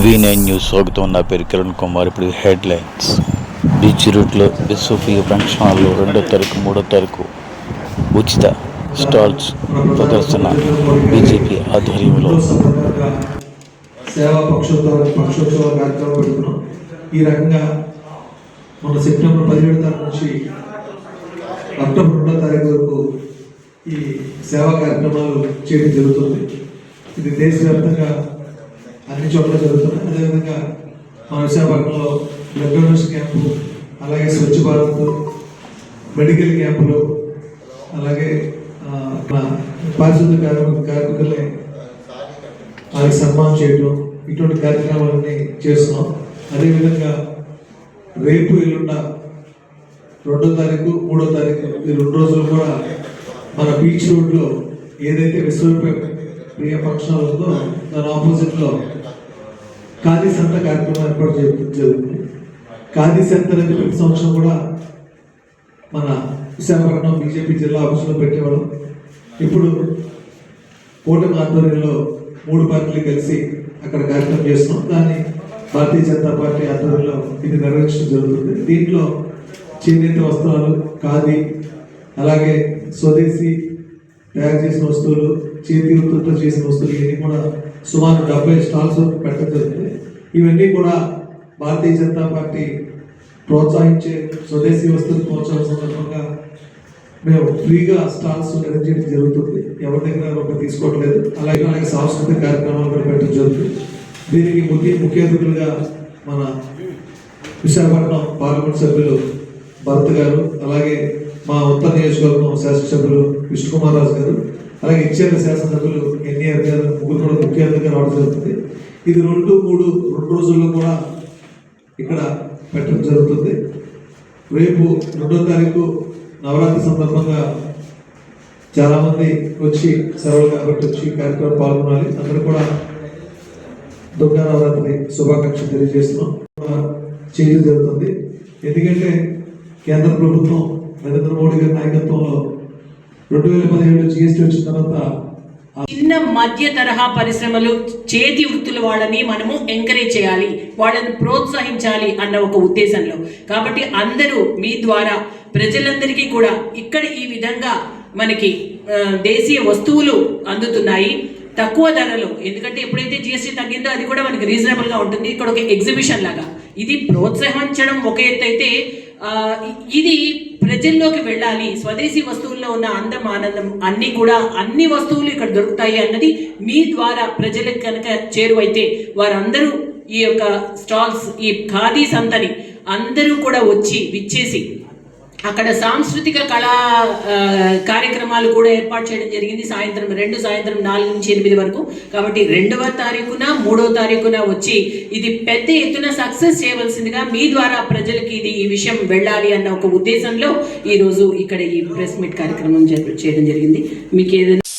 V9 news స్వాగతం. నా పేరు కిరణ్ కుమార్. ఇప్పుడు హెడ్లైన్స్. బీచ్ రూట్లో ఎస్ఓపి ఫంక్షన్లో 2వ తారీఖు 3వ తారీఖు ఉచిత స్టాల్స్ ప్రదర్శన బీజేపీ ఆధ్వర్యంలో. సేవా పక్షోత్సవ కార్యక్రమం పెడుతున్నాం. ఈ రకంగా మన సెప్టెంబర్ 17వ తారీఖు నుంచి అక్టోబర్ 2వ తారీఖు వరకు ఈ సేవా కార్యక్రమాలు చేయడం జరుగుతుంది. ఇది దేశవ్యాప్తంగా అన్ని చోట్ల జరుగుతున్నాయి. అదేవిధంగా మన విశాఖపట్నంలో బ్లడ్ డొనేషన్ క్యాంపు, అలాగే స్వచ్ఛ భారత్ మెడికల్ క్యాంపులు, అలాగే పారిశుద్ధ్య కార్మికుల్ని వారికి సన్మానం చేయడం, ఇటువంటి కార్యక్రమాలన్నీ చేస్తున్నాం. అదేవిధంగా రేపు ఎల్లుండ 2వ తారీఖు 3వ తారీఖు ఈ 2 రోజులు కూడా మన బీచ్ రోడ్లో ఏదైతే విశ్వప్రియ ఫంక్షన్ ఉందో దాని ఆపోజిట్లో ఖాదీ సంత కార్యక్రమం ఏర్పాటు జరుగుతుంది. ఖాదీ సంత అనేది ప్రతి సంవత్సరం కూడా మన విశాఖపట్నం బీజేపీ జిల్లా ఆఫీసులో పెట్టేవాళ్ళం. ఇప్పుడు కూటమి ఆధ్వర్యంలో 3 పార్టీలు కలిసి అక్కడ కార్యక్రమం చేస్తున్నాం. దాన్ని భారతీయ జనతా పార్టీ ఆధ్వర్యంలో ఇది నిర్వహించడం జరుగుతుంది. దీంట్లో చేనేత వస్త్రాలు, ఖాదీ, అలాగే స్వదేశీ తయారు చేసిన వస్తువులు, చేతి వృత్తులతో చేసిన వస్తువులు ఇవన్నీ కూడా సుమారు 70 స్టాల్స్ వరకు పెట్టడం జరుగుతుంది. ఇవన్నీ కూడా భారతీయ జనతా పార్టీ ప్రోత్సహించే స్వదేశీ వస్తువులు ప్రోత్సాహం సందర్భంగా మేము ఫ్రీగా స్టాల్స్ అరేంజ్ చేయడం జరుగుతుంది. ఎవరి దగ్గర ఒక తీసుకోవట్లేదు. అలాగే సాంస్కృతిక కార్యక్రమాలు కూడా పెట్టడం జరుగుతుంది. దీనికి ముఖ్య అతిథులుగా మన విశాఖపట్నం పార్లమెంట్ సభ్యులు భరత్ గారు, అలాగే మా ఉత్తర నియోజకవర్గం శాసనసభ్యులు విష్ణుకుమార్ రాజు గారు, అలాగే ఇచ్చేత శాసనసభ్యులు ఎన్ఆర్ గారు, ముగ్గురు కూడా ముఖ్య అతిథిగా రావడం జరుగుతుంది. ఇది 2, 3 రోజుల్లో కూడా ఇక్కడ పెట్టడం జరుగుతుంది. రేపు 2వ తారీఖు నవరాత్రి సందర్భంగా చాలామంది వచ్చి సెలవులు కాబట్టి వచ్చి కార్యక్రమం పాల్గొనాలి. అందరూ కూడా దుర్గా నవరాత్రి శుభాకాంక్షలు తెలియజేస్తున్నాం. చేయడం జరుగుతుంది. ఎందుకంటే కేంద్ర ప్రభుత్వం నరేంద్ర మోడీ గారి నాయకత్వంలో 2017 GST వచ్చిన తర్వాత చిన్న మధ్య తరహా పరిశ్రమలు, చేతి వృత్తుల వాళ్ళని మనము ఎంకరేజ్ చేయాలి, వాళ్ళని ప్రోత్సహించాలి అన్న ఒక ఉద్దేశంలో. కాబట్టి అందరూ మీ ద్వారా ప్రజలందరికీ కూడా ఇక్కడ ఈ విధంగా మనకి దేశీయ వస్తువులు అందుతున్నాయి తక్కువ ధరలో. ఎందుకంటే ఎప్పుడైతే GST తగ్గిందో అది కూడా మనకి రీజనబుల్గా ఉంటుంది. ఇక్కడ ఒక ఎగ్జిబిషన్ లాగా ఇది ప్రోత్సహించడం ఒక ఎత్తు అయితే, ఇది ప్రజల్లోకి వెళ్ళాలి. స్వదేశీ వస్తువుల్లో ఉన్న అందం, ఆనందం అన్ని వస్తువులు ఇక్కడ దొరుకుతాయి అన్నది మీ ద్వారా ప్రజలకు కనుక చేరువైతే వారందరూ ఈ యొక్క స్టాల్స్, ఈ ఖాదీ సంతని అందరూ కూడా విచ్చేసి అక్కడ సాంస్కృతిక కళా కార్యక్రమాలు కూడా ఏర్పాటు చేయడం జరిగింది. సాయంత్రం 4 నుంచి 8 వరకు. కాబట్టి 2వ తారీఖున 3వ తారీఖున వచ్చి ఇది పెద్ద ఎత్తున సక్సెస్ చేయవలసిందిగా మీ ద్వారా ప్రజలకి ఈ విషయం వెళ్ళాలి అన్న ఒక ఉద్దేశంలో ఈరోజు ఇక్కడ ఈ ప్రెస్ మీట్ కార్యక్రమం చేయడం జరిగింది. మీకు ఏదైనా